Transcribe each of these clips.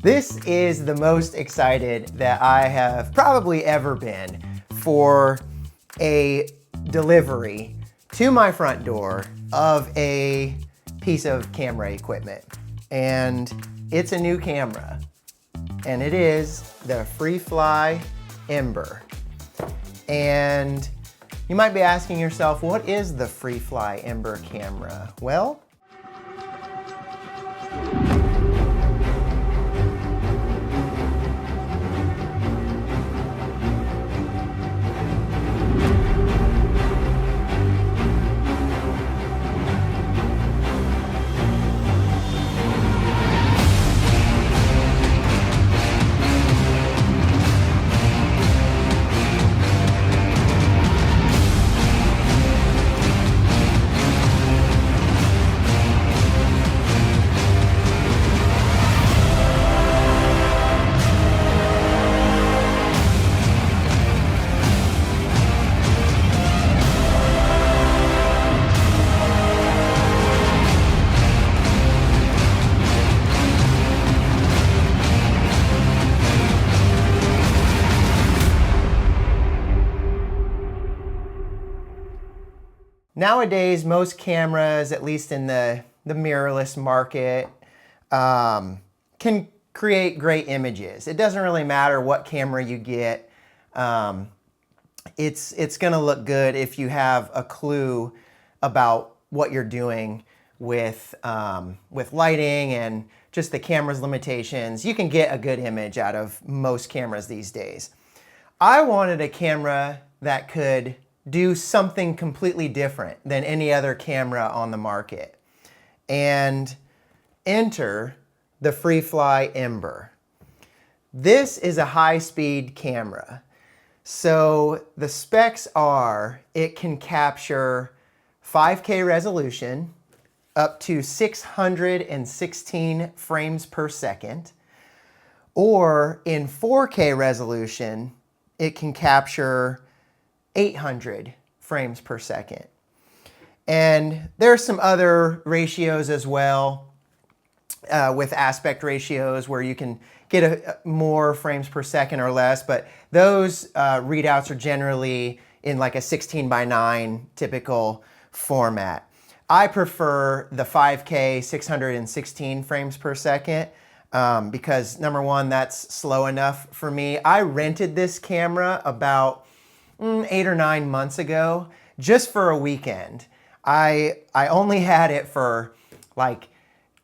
This is the most excited that I have probably ever been for a delivery to my front door of a piece of camera equipment. And it's a new camera, and it is the Freefly Ember. And you might be asking yourself, what is the Freefly Ember camera? Well, nowadays, most cameras, at least in the mirrorless market, can create great images. It doesn't really matter what camera you get. It's gonna look good if you have a clue about what you're doing with lighting and just the camera's limitations. You can get a good image out of most cameras these days. I wanted a camera that could do something completely different than any other camera on the market. And enter the Freefly Ember. This is a high-speed camera. So the specs are, it can capture 5K resolution, up to 616 frames per second, or in 4K resolution, it can capture 800 frames per second. And there's some other ratios as well, with aspect ratios where you can get more frames per second or less, but those readouts are generally in like a 16:9 typical format. I prefer the 5K 616 frames per second because number one, that's slow enough for me. I rented this camera about 8 or 9 months ago, just for a weekend. I only had it for like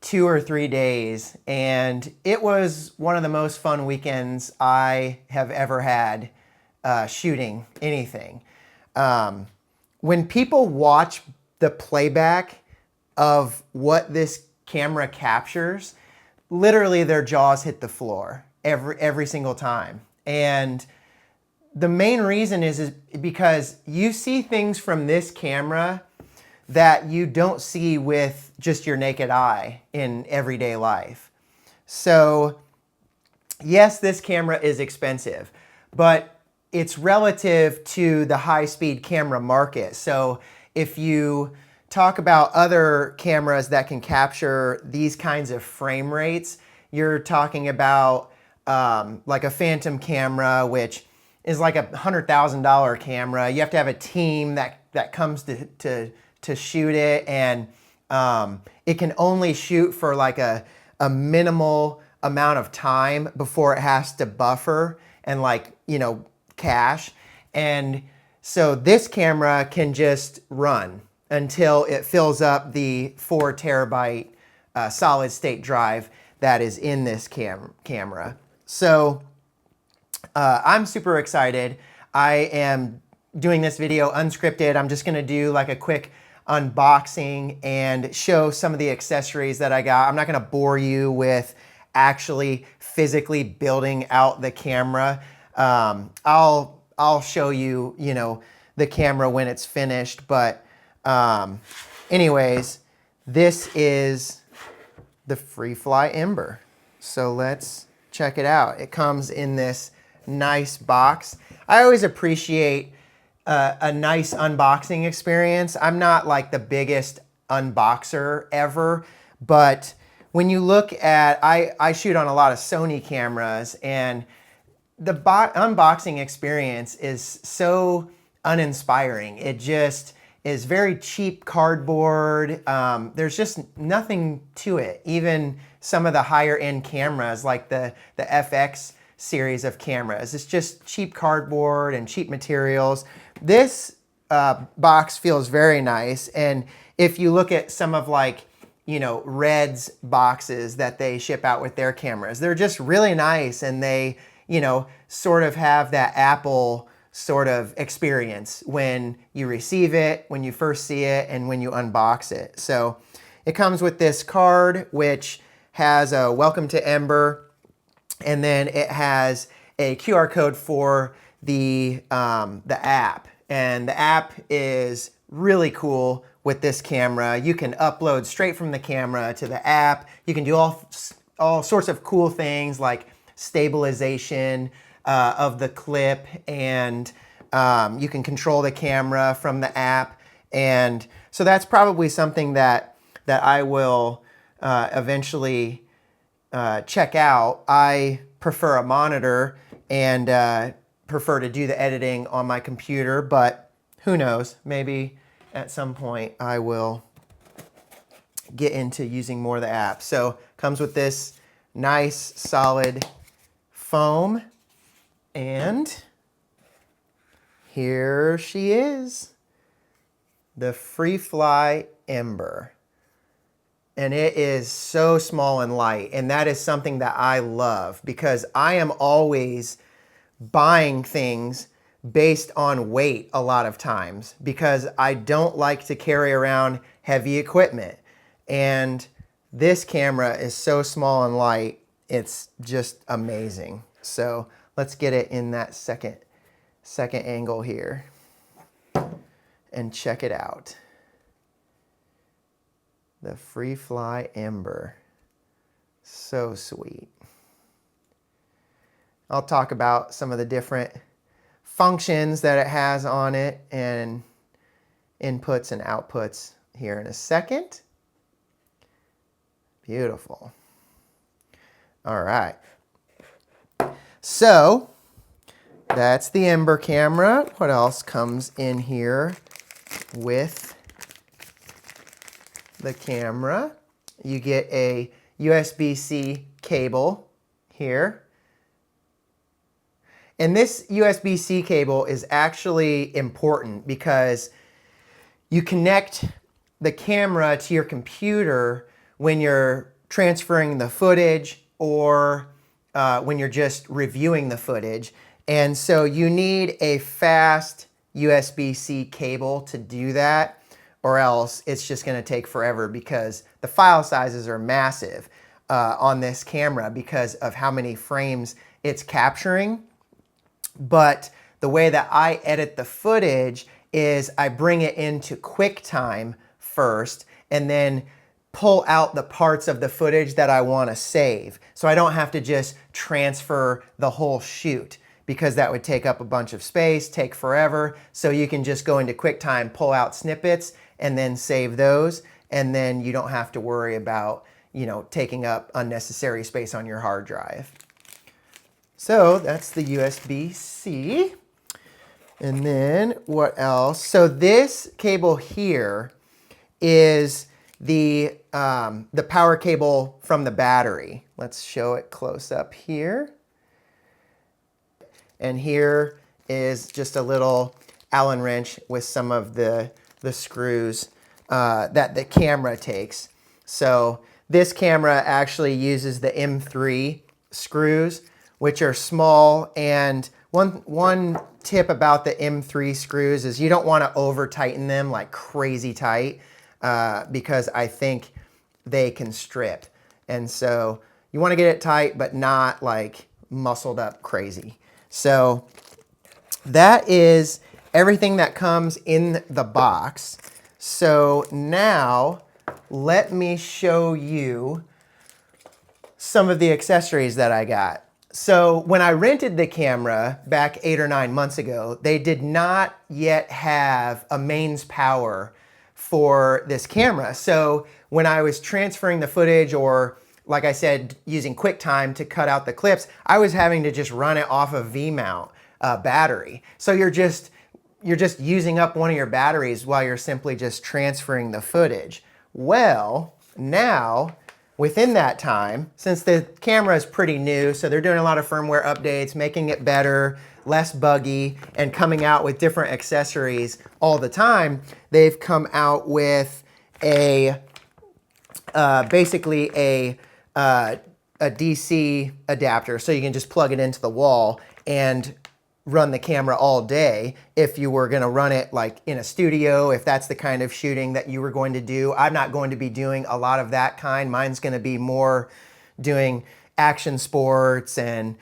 2 or 3 days, and it was one of the most fun weekends I have ever had shooting anything. When people watch the playback of what this camera captures, literally their jaws hit the floor every single time. And the main reason is because you see things from this camera that you don't see with just your naked eye in everyday life. So yes, this camera is expensive, but it's relative to the high-speed camera market. So if you talk about other cameras that can capture these kinds of frame rates, you're talking about like a Phantom camera, which is like a $100,000 camera. You have to have a team that comes to shoot it, and it can only shoot for like a minimal amount of time before it has to buffer and cache. And so this camera can just run until it fills up the 4 terabyte solid state drive that is in this camera. So I'm super excited. I am doing this video unscripted. I'm just gonna do like a quick unboxing and show some of the accessories that I got. I'm not gonna bore you with actually physically building out the camera. I'll show you, the camera when it's finished. But anyways, this is the Freefly Ember. So let's check it out. It comes in this nice box. I always appreciate a nice unboxing experience. I'm not like the biggest unboxer ever, but when you look at, I shoot on a lot of Sony cameras, and the unboxing experience is so uninspiring. It just is very cheap cardboard. There's just nothing to it. Even some of the higher end cameras like the FX series of cameras, it's just cheap cardboard and cheap materials. This box feels very nice. And if you look at some of like, you know, Red's boxes that they ship out with their cameras, they're just really nice, and they, you know, sort of have that Apple sort of experience when you receive it, when you first see it, and when you unbox it. So it comes with this card, which has a welcome to Ember, and then it has a QR code for the app. And the app is really cool with this camera. You can upload straight from the camera to the app. You can do all sorts of cool things like stabilization of the clip, and you can control the camera from the app. And so that's probably something that I will eventually check out. I prefer a monitor and prefer to do the editing on my computer, but who knows, maybe at some point I will get into using more of the app. So comes with this nice solid foam, and here she is, the Freefly Ember. And it is so small and light, and that is something that I love, because I am always buying things based on weight a lot of times, because I don't like to carry around heavy equipment. And this camera is so small and light, it's just amazing. So let's get it in that second angle here and check it out. The Freefly Ember. So sweet. I'll talk about some of the different functions that it has on it and inputs and outputs here in a second. Beautiful. All right. So that's the Ember camera. What else comes in here with the camera? You get a USB-C cable here. And this USB-C cable is actually important because you connect the camera to your computer when you're transferring the footage or when you're just reviewing the footage. And so you need a fast USB-C cable to do that, or else it's just going to take forever, because the file sizes are massive on this camera because of how many frames it's capturing. But the way that I edit the footage is I bring it into QuickTime first and then pull out the parts of the footage that I want to save. So I don't have to just transfer the whole shoot, because that would take up a bunch of space, take forever. So you can just go into QuickTime, pull out snippets, and then save those. And then you don't have to worry about, you know, taking up unnecessary space on your hard drive. So that's the USB-C. And then what else? So this cable here is the power cable from the battery. Let's show it close up here. And here is just a little Allen wrench with some of the screws that the camera takes. So this camera actually uses the M3 screws, which are small. And one tip about the M3 screws is you don't want to over tighten them like crazy tight, because I think they can strip. And so you want to get it tight, but not like muscled up crazy. So that is everything that comes in the box. So now let me show you some of the accessories that I got. So when I rented the camera back 8 or 9 months ago, they did not yet have a mains power for this camera. So when I was transferring the footage, or like I said, using QuickTime to cut out the clips, I was having to just run it off a V-mount battery. So you're just using up one of your batteries while you're simply just transferring the footage. Well, now, within that time, since the camera is pretty new, so they're doing a lot of firmware updates, making it better, less buggy, and coming out with different accessories all the time, they've come out with a basically a DC adapter, so you can just plug it into the wall and run the camera all day if you were going to run it like in a studio, if that's the kind of shooting that you were going to do. I'm not going to be doing a lot of that kind. Mine's going to be more doing action sports and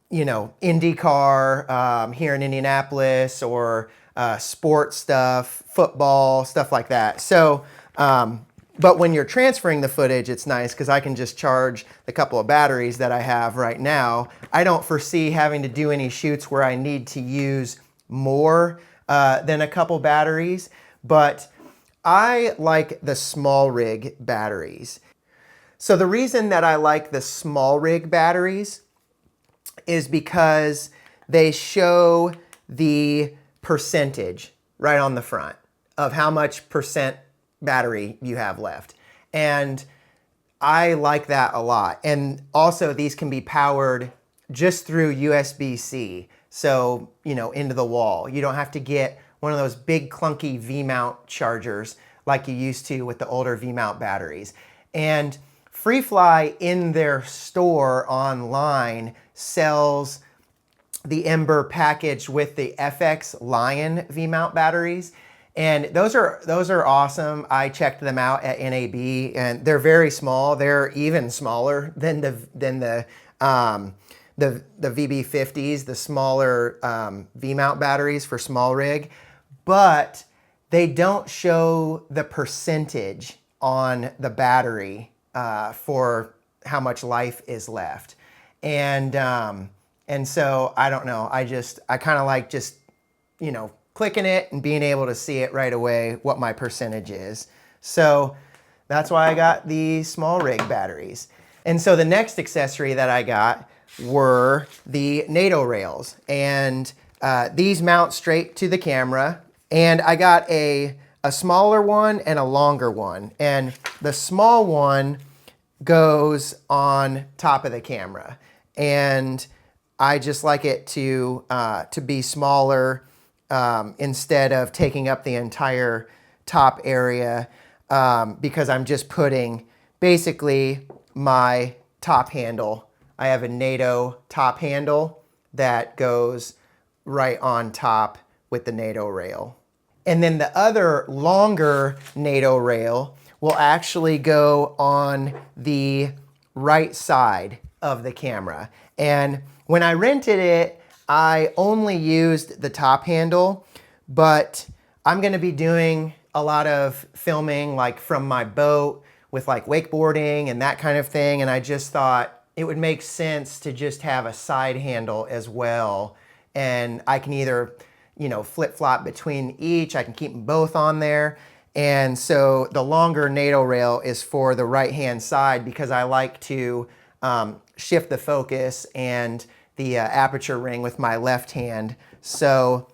you know, IndyCar here in Indianapolis, or sports stuff, football, stuff like that. So but when you're transferring the footage, it's nice because I can just charge the couple of batteries that I have right now. I don't foresee having to do any shoots where I need to use more than a couple batteries, but I like the small rig batteries. So the reason that I like the small rig batteries is because they show the percentage right on the front of how much percent battery you have left. And I like that a lot. And also these can be powered just through USB-C. So, you know, into the wall. You don't have to get one of those big clunky V-mount chargers like you used to with the older V-mount batteries. And Freefly in their store online sells the Ember package with the FX Lion V-mount batteries. And those are awesome. I checked them out at NAB, and they're very small. They're even smaller than the VB50s, the smaller V-mount batteries for small rig. But they don't show the percentage on the battery for how much life is left. And so I don't know. I kind of like just, you know, clicking it and being able to see it right away what my percentage is. So that's why I got the small rig batteries. And so the next accessory that I got were the NATO rails. And these mount straight to the camera. And I got a smaller one and a longer one. And the small one goes on top of the camera. And I just like it to be smaller, instead of taking up the entire top area, because I'm just putting basically my top handle. I have a NATO top handle that goes right on top with the NATO rail. And then the other longer NATO rail will actually go on the right side of the camera. And when I rented it, I only used the top handle, but I'm gonna be doing a lot of filming like from my boat with like wakeboarding and that kind of thing, and I just thought it would make sense to just have a side handle as well. And I can either, you know, flip-flop between each, I can keep them both on there. And so the longer NATO rail is for the right-hand side because I like to shift the focus and the aperture ring with my left hand. So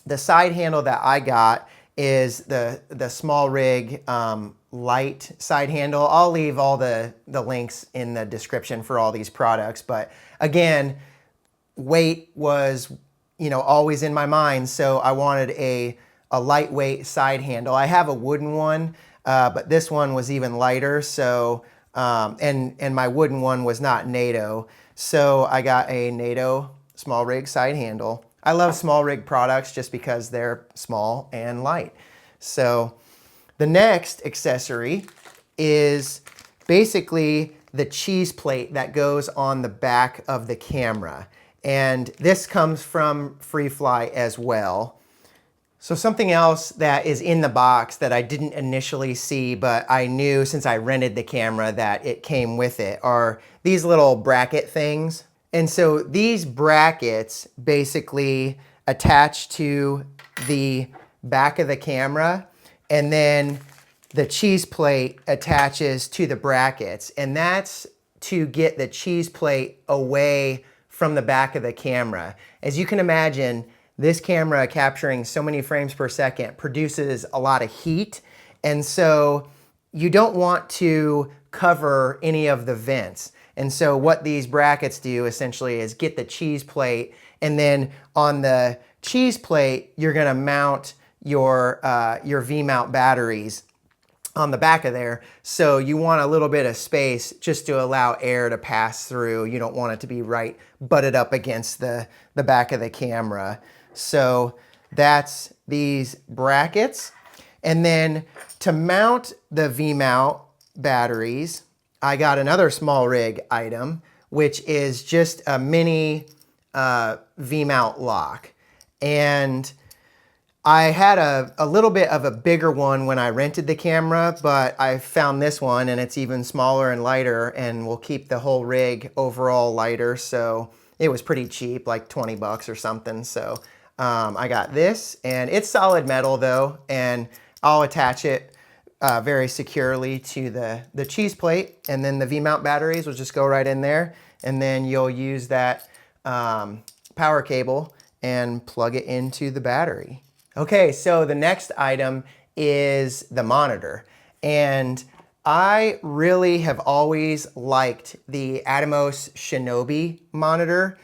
the side handle that I got is the small rig light side handle. I'll leave all the links in the description for all these products. But again, weight was, you know, always in my mind. So I wanted a lightweight side handle. I have a wooden one, but this one was even lighter. So, and my wooden one was not NATO. So I got a NATO small rig side handle. I love small rig products just because they're small and light. So the next accessory is basically the cheese plate that goes on the back of the camera. And this comes from Freefly as well. So something else that is in the box that I didn't initially see, but I knew since I rented the camera that it came with it, are these little bracket things. And so these brackets basically attach to the back of the camera, and then the cheese plate attaches to the brackets, and that's to get the cheese plate away from the back of the camera. As you can imagine, this camera capturing so many frames per second produces a lot of heat, and so you don't want to cover any of the vents. And so what these brackets do essentially is get the cheese plate, and then on the cheese plate, you're gonna mount your V-mount batteries on the back of there. So you want a little bit of space just to allow air to pass through. You don't want it to be right butted up against the back of the camera. So that's these brackets. And then to mount the V-mount batteries, I got another small rig item, which is just a mini V-mount lock. And I had a little bit of a bigger one when I rented the camera, but I found this one and it's even smaller and lighter and will keep the whole rig overall lighter. So it was pretty cheap, like 20 bucks or something. So I got this, and it's solid metal though, and I'll attach it very securely to the cheese plate, and then the V-mount batteries will just go right in there, and then you'll use that power cable and plug it into the battery. Okay, so the next item is the monitor, and I really have always liked the Atomos Shinobi monitor.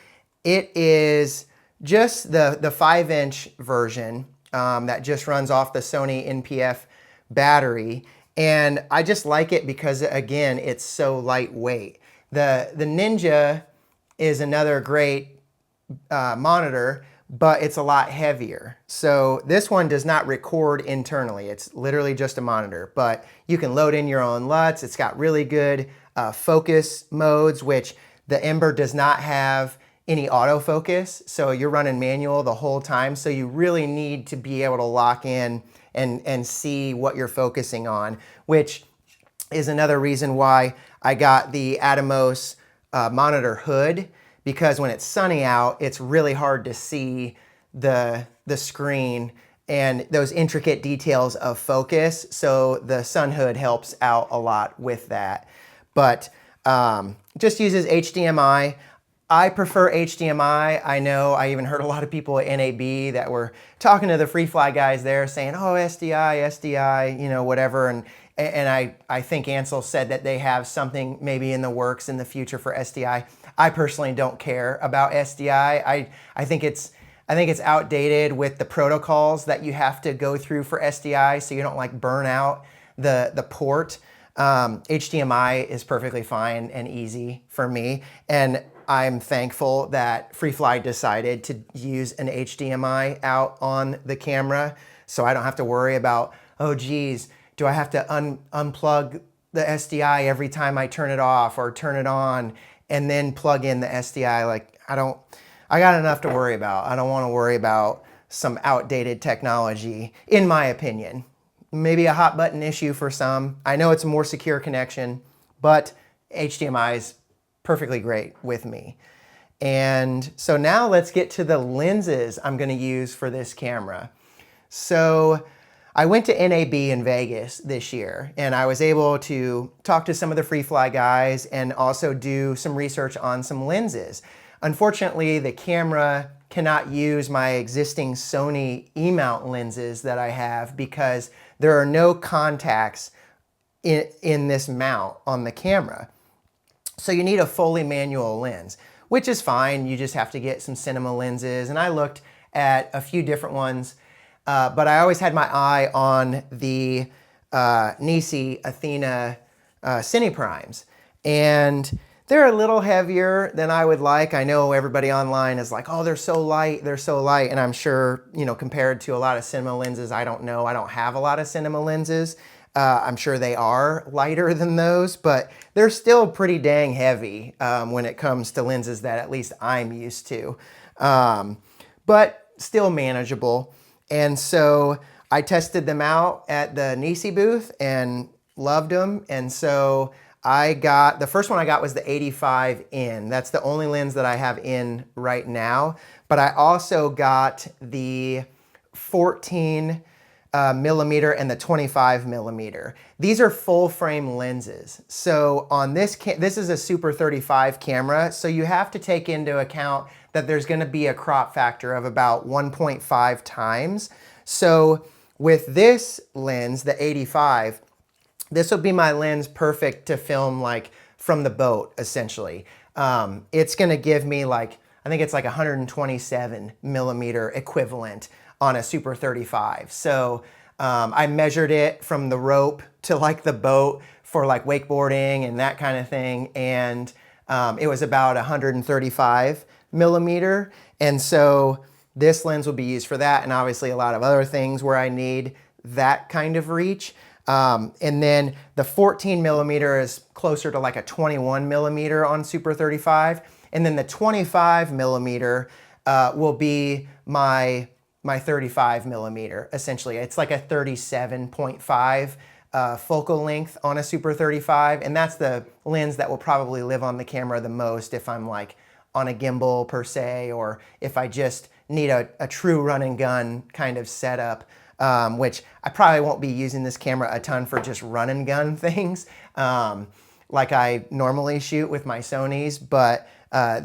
It is just the 5-inch version that just runs off the Sony NPF battery, and I just like it because, again, it's so lightweight. The Ninja is another great monitor, but it's a lot heavier. So this one does not record internally. It's literally just a monitor, but you can load in your own LUTs. It's got really good focus modes, which the Ember does not have any autofocus. So you're running manual the whole time. So you really need to be able to lock in and see what you're focusing on, which is another reason why I got the Atomos monitor hood, because when it's sunny out, it's really hard to see the screen and those intricate details of focus. So the sun hood helps out a lot with that. But just uses HDMI. I prefer HDMI. I know I even heard a lot of people at NAB that were talking to the Freefly guys there saying, oh, SDI, you know, whatever. And I think Ansel said that they have something maybe in the works in the future for SDI. I personally don't care about SDI. I think it's outdated with the protocols that you have to go through for SDI, so you don't like burn out the port. HDMI is perfectly fine and easy for me, and I'm thankful that Freefly decided to use an HDMI out on the camera, so I don't have to worry about, oh geez, do I have to unplug the SDI every time I turn it off or turn it on and then plug in the SDI? Like, I got enough to worry about. I don't want to worry about some outdated technology, in my opinion. Maybe a hot button issue for some. I know it's a more secure connection, but HDMI is perfectly great with me. And so now let's get to the lenses I'm going to use for this camera. So I went to NAB in Vegas this year, and I was able to talk to some of the Freefly guys and also do some research on some lenses. Unfortunately, the camera cannot use my existing Sony E-mount lenses that I have because there are no contacts in this mount on the camera. So you need a fully manual lens, which is fine. You just have to get some cinema lenses, and I looked at a few different ones. But I always had my eye on the Nisi Athena Cine Primes, and they're a little heavier than I would like. I know everybody online is like, oh, they're so light, and I'm sure, you know, compared to a lot of cinema lenses, I don't know. I don't have a lot of cinema lenses. I'm sure they are lighter than those, but they're still pretty dang heavy when it comes to lenses that at least I'm used to, but still manageable. And so I tested them out at the Nisi booth and loved them. And so I got, the first one I got was the 85 in. That's the only lens that I have in right now. But I also got the 14 millimeter and the 25 millimeter. These are full frame lenses. So on this is a Super 35 camera, so you have to take into account that there's going to be a crop factor of about 1.5 times. So with this lens, the 85, this will be my lens perfect to film like from the boat, essentially. It's going to give me like, I think it's like 127 millimeter equivalent on a Super 35. So I measured it from the rope to like the boat for like wakeboarding and that kind of thing. And it was about 135 millimeter. And so this lens will be used for that, and obviously a lot of other things where I need that kind of reach. And then the 14 millimeter is closer to like a 21 millimeter on Super 35. And then the 25 millimeter will be my 35 millimeter, essentially. It's like a 37.5 focal length on a Super 35. And that's the lens that will probably live on the camera the most if I'm like on a gimbal per se, or if I just need a true run and gun kind of setup. Which I probably won't be using this camera a ton for just run and gun things like I normally shoot with my Sonys, but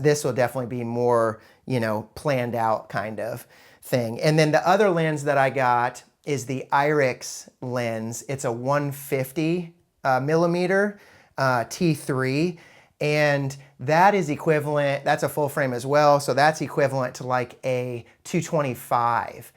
this will definitely be more, you know, planned out kind of thing. And then the other lens that I got is the Irix lens. It's a 150 millimeter T3, and that is equivalent, that's a full frame as well, so that's equivalent to like a 225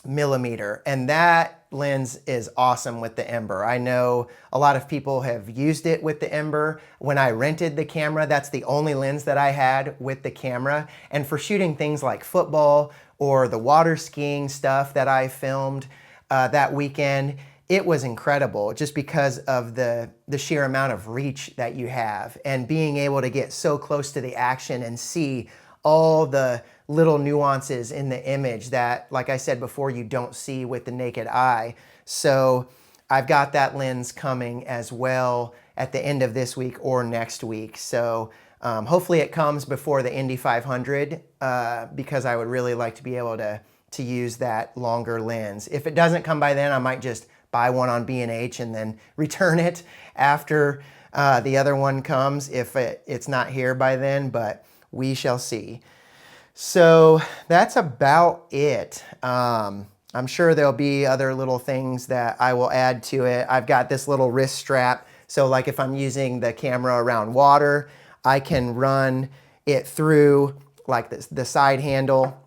millimeter, and that lens is awesome with the Ember. I know a lot of people have used it with the Ember. When I rented the camera, that's the only lens that I had with the camera, and for shooting things like football or the water skiing stuff that I filmed that weekend, it was incredible just because of the sheer amount of reach that you have and being able to get so close to the action and see all the little nuances in the image that, like I said before, you don't see with the naked eye. So I've got that lens coming as well at the end of this week or next week. So hopefully it comes before the Indy 500 because I would really like to be able to use that longer lens. If it doesn't come by then, I might just buy one on B&H and then return it after the other one comes if it's not here by then, but we shall see. So that's about it. I'm sure there'll be other little things that I will add to it. I've got this little wrist strap, so like if I'm using the camera around water, I can run it through like the side handle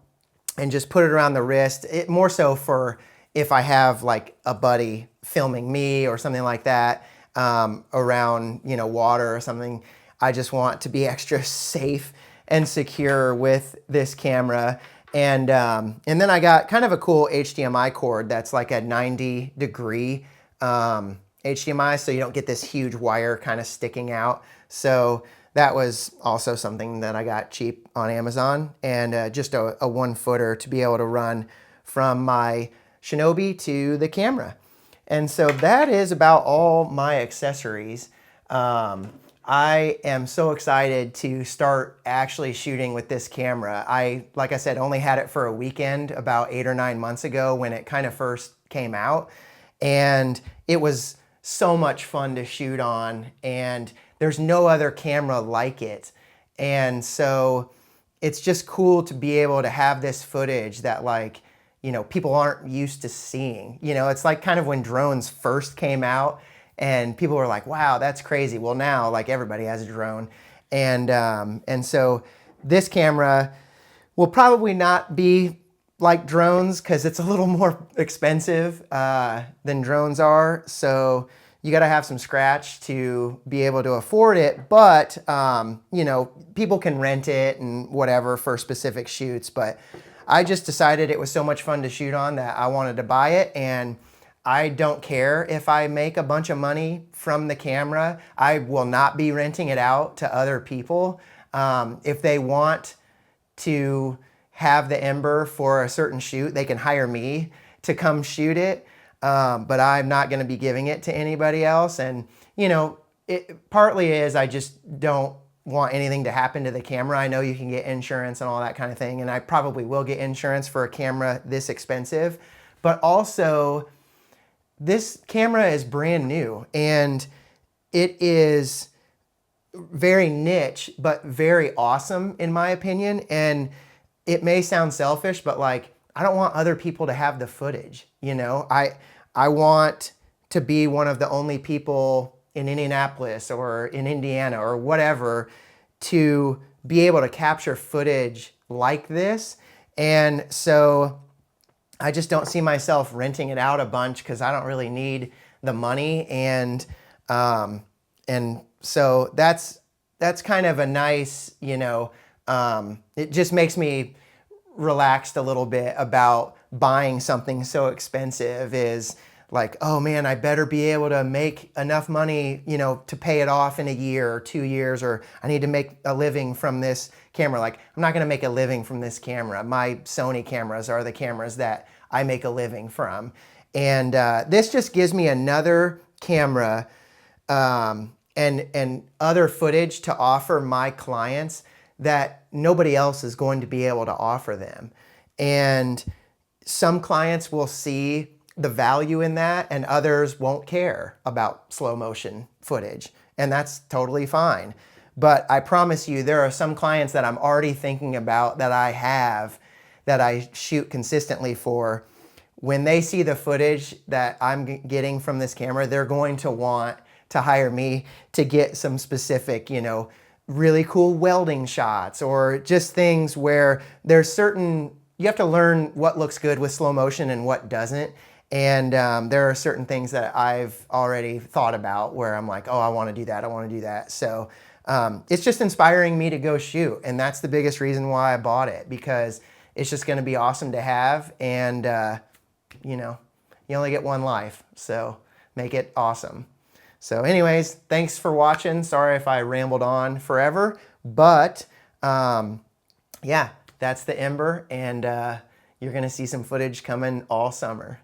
and just put it around the wrist. It more so for if I have like a buddy filming me or something like that around, you know, water or something. I just want to be extra safe and secure with this camera. And then I got kind of a cool HDMI cord that's like a 90-degree HDMI, so you don't get this huge wire kind of sticking out. So that was also something that I got cheap on Amazon, and just a 1-footer to be able to run from my Shinobi to the camera. And so that is about all my accessories. I am so excited to start actually shooting with this camera. Like I said, only had it for a weekend about 8 or 9 months ago when it kind of first came out. And it was so much fun to shoot on, and there's no other camera like it. And so it's just cool to be able to have this footage that, like, you know, people aren't used to seeing. You know, it's like kind of when drones first came out and people were like, wow, that's crazy. Well, now like everybody has a drone. And so this camera will probably not be like drones because it's a little more expensive than drones are. So you got to have some scratch to be able to afford it. But, you know, people can rent it and whatever for specific shoots. But I just decided it was so much fun to shoot on that I wanted to buy it. And I don't care if I make a bunch of money from the camera. I will not be renting it out to other people. If they want to have the Ember for a certain shoot, they can hire me to come shoot it. But I'm not going to be giving it to anybody else. And, you know, it partly is I just don't want anything to happen to the camera. I know you can get insurance and all that kind of thing, and I probably will get insurance for a camera this expensive. but also this camera is brand new and it is very niche, but very awesome in my opinion. And it may sound selfish, but like, I don't want other people to have the footage. You know, I want to be one of the only people in Indianapolis or in Indiana or whatever to be able to capture footage like this. And so I just don't see myself renting it out a bunch because I don't really need the money. And so that's kind of a nice, you know, it just makes me relaxed a little bit about buying something so expensive. Is like, oh man, I better be able to make enough money, you know, to pay it off in a year or 2 years, or I need to make a living from this camera. Like, I'm not gonna make a living from this camera. My Sony cameras are the cameras that I make a living from. And this just gives me another camera and other footage to offer my clients that nobody else is going to be able to offer them. And some clients will see the value in that and others won't care about slow motion footage. And that's totally fine. But I promise you, there are some clients that I'm already thinking about that I have, that I shoot consistently for. When they see the footage that I'm getting from this camera, they're going to want to hire me to get some specific, you know, really cool welding shots, or just things where there's certain, you have to learn what looks good with slow motion and what doesn't. And there are certain things that I've already thought about where I'm like, oh, I want to do that. I want to do that. So it's just inspiring me to go shoot. And that's the biggest reason why I bought it, because it's just going to be awesome to have. And, you know, you only get one life, so make it awesome. So anyways, thanks for watching. Sorry if I rambled on forever, but yeah, that's the Ember, and you're gonna see some footage coming all summer.